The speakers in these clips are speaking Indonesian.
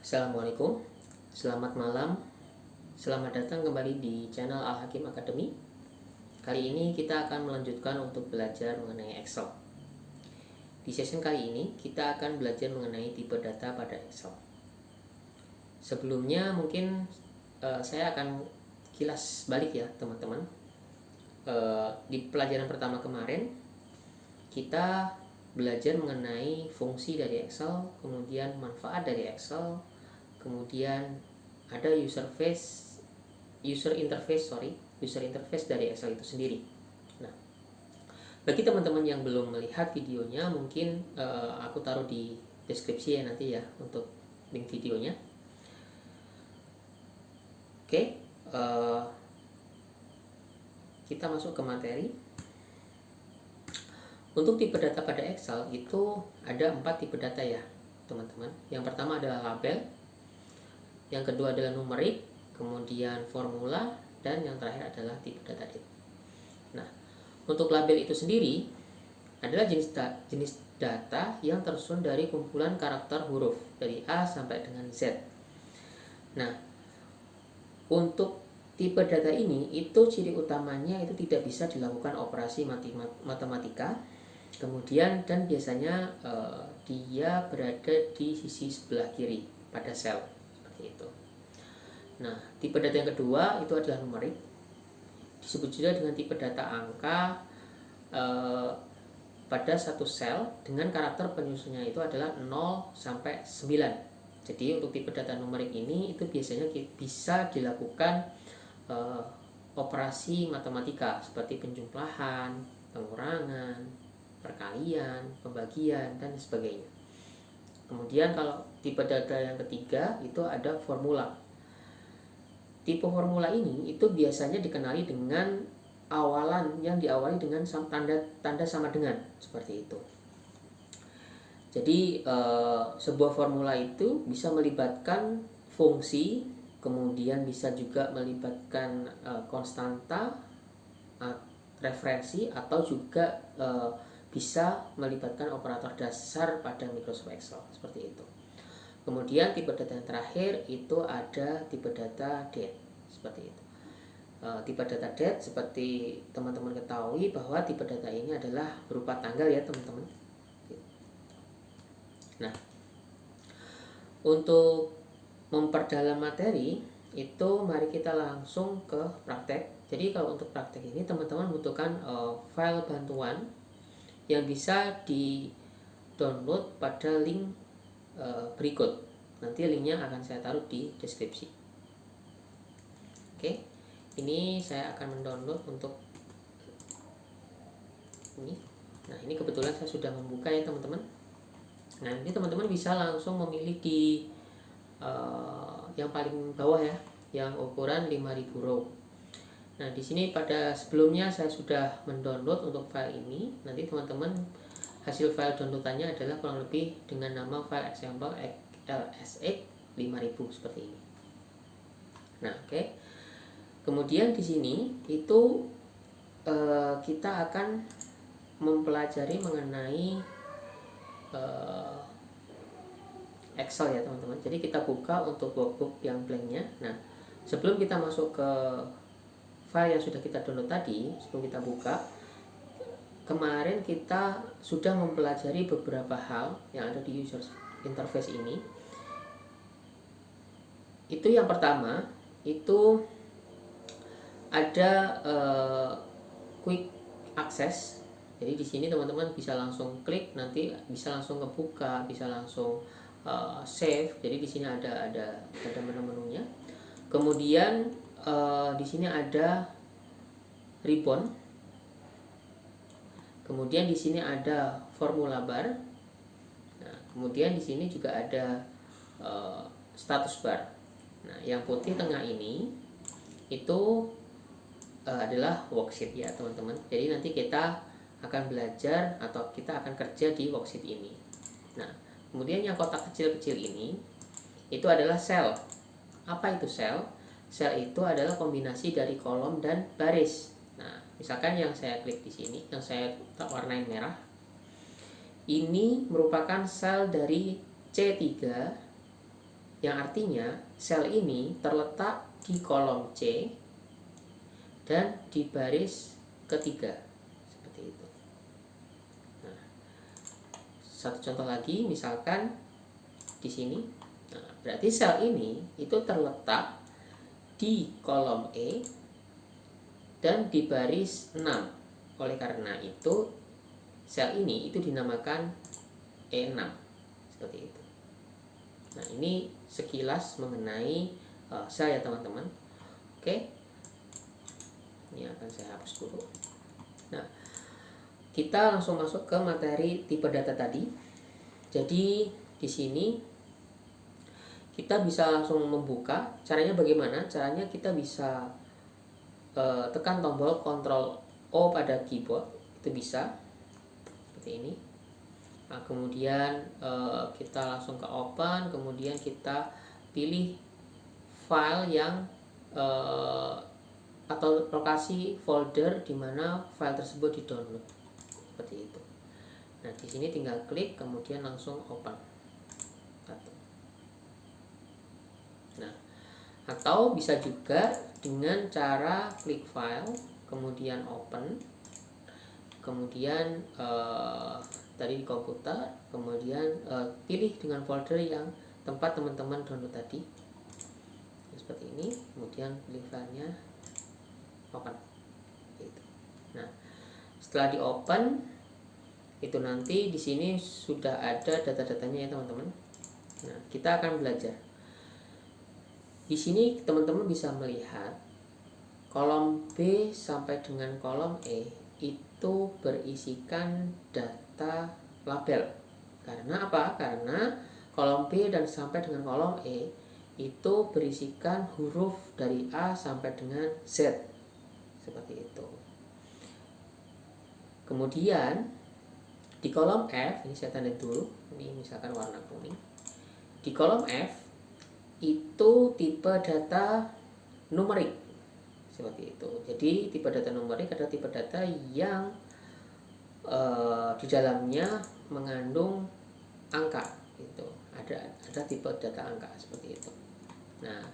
Assalamualaikum, selamat malam, selamat datang kembali di channel Al Hakim Academy. Kali ini kita akan melanjutkan untuk belajar mengenai Excel. Di session kali ini kita akan belajar mengenai tipe data pada Excel. Sebelumnya mungkin saya akan kilas balik ya teman-teman. Di pelajaran pertama kemarin kita belajar mengenai fungsi dari Excel, kemudian manfaat dari Excel, kemudian ada user interface dari Excel itu sendiri. Nah, bagi teman-teman yang belum melihat videonya, mungkin aku taruh di deskripsi ya nanti ya untuk link videonya. Oke, kita masuk ke materi. Untuk tipe data pada Excel itu ada 4 tipe data ya teman-teman. Yang pertama adalah label, yang kedua adalah numerik, kemudian formula, dan yang terakhir adalah tipe data date. Nah, untuk label itu sendiri adalah jenis data yang tersusun dari kumpulan karakter huruf dari A sampai dengan Z. Nah, untuk tipe data ini itu ciri utamanya itu tidak bisa dilakukan operasi matematika. Kemudian dan biasanya dia berada di sisi sebelah kiri pada sel seperti itu. Nah, tipe data yang kedua itu adalah numerik. Disebut juga dengan tipe data angka pada satu sel dengan karakter penyusunnya itu adalah 0 sampai 9. Jadi untuk tipe data numerik ini itu biasanya bisa dilakukan operasi matematika seperti penjumlahan, pengurangan, perkalian, pembagian, dan sebagainya. Kemudian kalau tipe data yang ketiga itu ada formula. Tipe formula ini itu biasanya dikenali dengan awalan yang diawali dengan tanda sama dengan seperti itu. Jadi sebuah formula itu bisa melibatkan fungsi, kemudian bisa juga melibatkan konstanta, referensi, atau juga bisa melibatkan operator dasar pada Microsoft Excel seperti itu. Kemudian tipe data yang terakhir itu ada tipe data date seperti itu. Tipe data date seperti teman-teman ketahui bahwa tipe data ini adalah berupa tanggal ya teman-teman. Nah, untuk memperdalam materi itu mari kita langsung ke praktek. Jadi kalau untuk praktek ini teman-teman butuhkan file bantuan yang bisa di download pada link berikut. Nanti linknya akan saya taruh di deskripsi. Oke, ini saya akan mendownload untuk ini. Nah, ini kebetulan saya sudah membuka ya teman-teman. Nah, ini teman-teman bisa langsung memilih di yang paling bawah ya, yang ukuran 5000 row. Nah, di sini pada sebelumnya saya sudah mendownload untuk file ini. Nanti teman-teman hasil file downloadannya adalah kurang lebih dengan nama file example LSX 5000 seperti ini. Nah, oke. Kemudian di sini itu kita akan mempelajari mengenai Excel ya teman-teman. Jadi kita buka untuk workbook yang blanknya. Nah, sebelum kita masuk ke file yang sudah kita download tadi, sebelum kita buka, kemarin kita sudah mempelajari beberapa hal yang ada di user interface ini. Itu yang pertama itu ada quick access. Jadi di sini teman-teman bisa langsung klik, nanti bisa langsung ngebuka, bisa langsung save. Jadi di sini ada menu-menunya. Kemudian di sini ada ribbon. Kemudian di sini ada formula bar. Nah, kemudian di sini juga ada status bar. Nah, yang putih tengah ini itu adalah worksheet ya teman-teman. Jadi nanti kita akan belajar atau kita akan kerja di worksheet ini. Nah, kemudian yang kotak kecil-kecil ini itu adalah sel. Apa itu sel? Sel itu adalah kombinasi dari kolom dan baris. Nah, misalkan yang saya klik di sini, yang saya warnain merah, ini merupakan sel dari C3 yang artinya sel ini terletak di kolom C dan di baris ketiga, seperti itu. Nah, satu contoh lagi, misalkan di sini. Nah, berarti sel ini itu terletak di kolom E dan di baris 6. Oleh karena itu sel ini itu dinamakan E6, seperti itu. Nah, ini sekilas mengenai sel ya teman-teman. Oke, ini akan saya hapus dulu. Nah, kita langsung masuk ke materi tipe data tadi. Jadi di sini kita bisa langsung membuka. Caranya bagaimana? Caranya kita bisa tekan tombol Ctrl O pada keyboard, itu bisa seperti ini. Nah, kemudian kita langsung ke open, kemudian kita pilih file yang atau lokasi folder di mana file tersebut di-download, seperti itu. Nah, di sini tinggal klik kemudian langsung open. Nah, atau bisa juga dengan cara klik file kemudian open, kemudian tadi di komputer, kemudian pilih dengan folder yang tempat teman-teman download tadi, seperti ini, kemudian pilih filenya, open gitu. Nah, setelah di open itu nanti di sini sudah ada data-datanya ya teman-teman. Nah, kita akan belajar. Di sini teman-teman bisa melihat kolom B sampai dengan kolom E itu berisikan data label. Karena apa? Karena kolom B dan sampai dengan kolom E itu berisikan huruf dari A sampai dengan Z, seperti itu. Kemudian di kolom F, ini saya tanda dulu, ini misalkan warna kuning. Di kolom F itu tipe data numerik, seperti itu. Jadi tipe data numerik adalah tipe data yang di dalamnya mengandung angka, gitu. Ada tipe data angka seperti itu. Nah,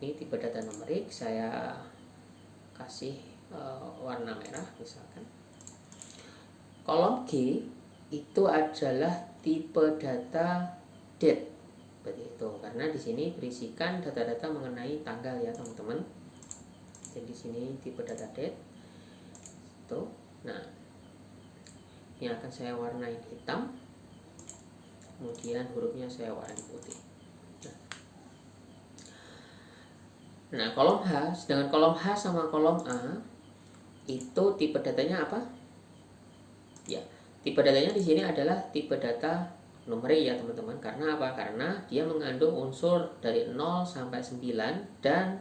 ini tipe data numerik, saya kasih warna merah misalkan. Kolom G itu adalah tipe data date, seperti itu, karena di sini berisikan data-data mengenai tanggal ya teman-teman. Jadi di sini tipe data date itu. Nah, ini akan saya warnai hitam, kemudian hurufnya saya warnai putih. Nah, kolom H, sedangkan kolom H sama kolom A itu tipe datanya apa? Ya, tipe datanya di sini adalah tipe data numerik ya teman-teman. Karena apa? Karena dia mengandung unsur dari 0 sampai 9 dan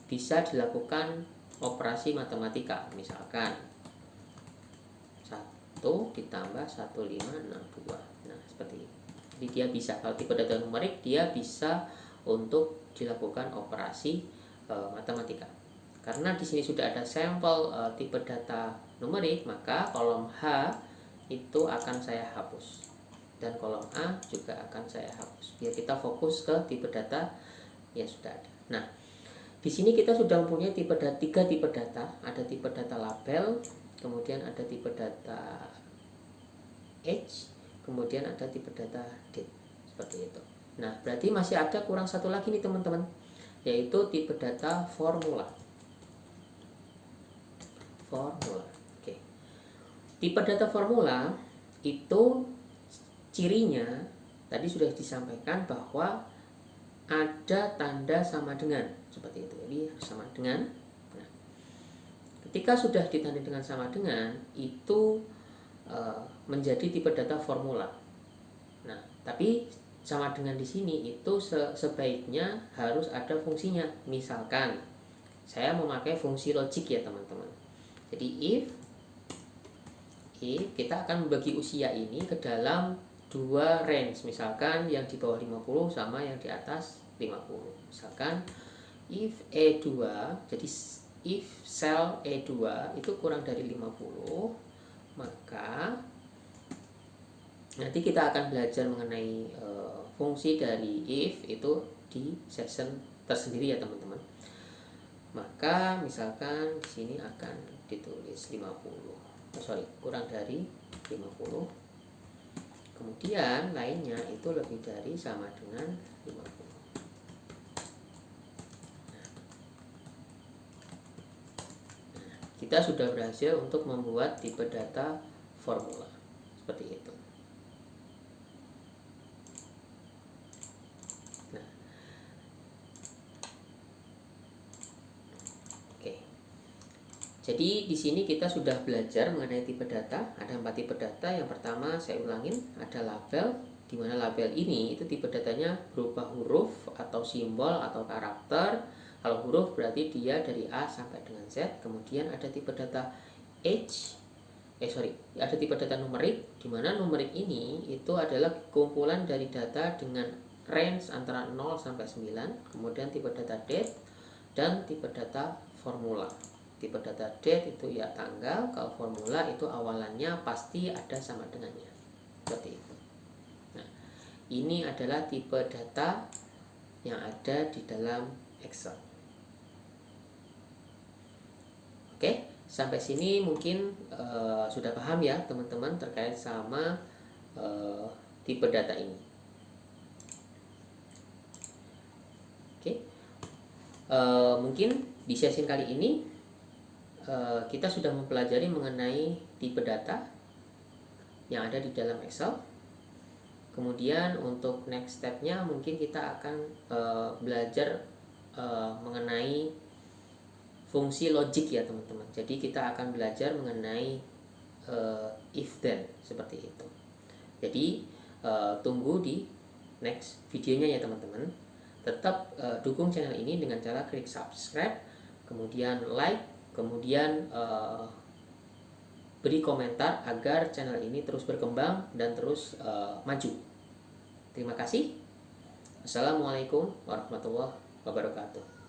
bisa dilakukan operasi matematika. Misalkan 1 ditambah 1562. Nah, seperti ini. Jadi dia bisa, kalau tipe data numerik dia bisa untuk dilakukan operasi matematika. Karena di sini sudah ada sampel tipe data numerik, maka kolom H itu akan saya hapus dan kolom A juga akan saya hapus. Biar kita fokus ke tipe data yang sudah ada. Nah, di sini kita sudah mempunyai tiga tipe data. Ada tipe data label, kemudian ada tipe data age, kemudian ada tipe data date, seperti itu. Nah, berarti masih ada kurang satu lagi nih teman-teman, yaitu tipe data formula. Oke. Tipe data formula itu cirinya tadi sudah disampaikan bahwa ada tanda sama dengan, seperti itu. Jadi sama dengan. Nah, ketika sudah ditandai dengan sama dengan, itu menjadi tipe data formula. Nah, tapi sama dengan di sini itu sebaiknya harus ada fungsinya. Misalkan saya memakai fungsi logik ya teman-teman. Jadi if kita akan membagi usia ini ke dalam dua range, misalkan yang di bawah 50 sama yang di atas 50. Misalkan if E2, jadi if sel E2 itu kurang dari 50, maka nanti kita akan belajar mengenai fungsi dari if itu di session tersendiri ya teman-teman. Maka misalkan di sini akan ditulis 50, kurang dari 50. Kemudian lainnya itu lebih dari sama dengan 50. Kita sudah berhasil untuk membuat tipe data formula seperti itu. Nah, oke. Jadi di sini kita sudah belajar mengenai tipe data. Ada 4 tipe data. Yang pertama saya ulangin, ada label, di mana label ini itu tipe datanya berupa huruf atau simbol atau karakter. Kalau huruf berarti dia dari A sampai dengan Z. Kemudian ada tipe data ada tipe data numerik, di mana numerik ini itu adalah kumpulan dari data dengan range antara 0 sampai 9. Kemudian tipe data date dan tipe data formula. Tipe data date itu ya tanggal, kalau formula itu awalannya pasti ada sama dengannya. Seperti itu. Nah, ini adalah tipe data yang ada di dalam Excel. Oke, sampai sini mungkin sudah paham ya teman-teman terkait sama tipe data ini. Oke, mungkin di sesi kali ini kita sudah mempelajari mengenai tipe data yang ada di dalam Excel. Kemudian untuk next stepnya mungkin kita akan belajar mengenai fungsi logik ya teman-teman. Jadi kita akan belajar mengenai if then seperti itu. Jadi tunggu di next videonya ya teman-teman. Tetap dukung channel ini dengan cara klik subscribe, kemudian like, kemudian beri komentar agar channel ini terus berkembang dan terus maju. Terima kasih. Assalamualaikum warahmatullahi wabarakatuh.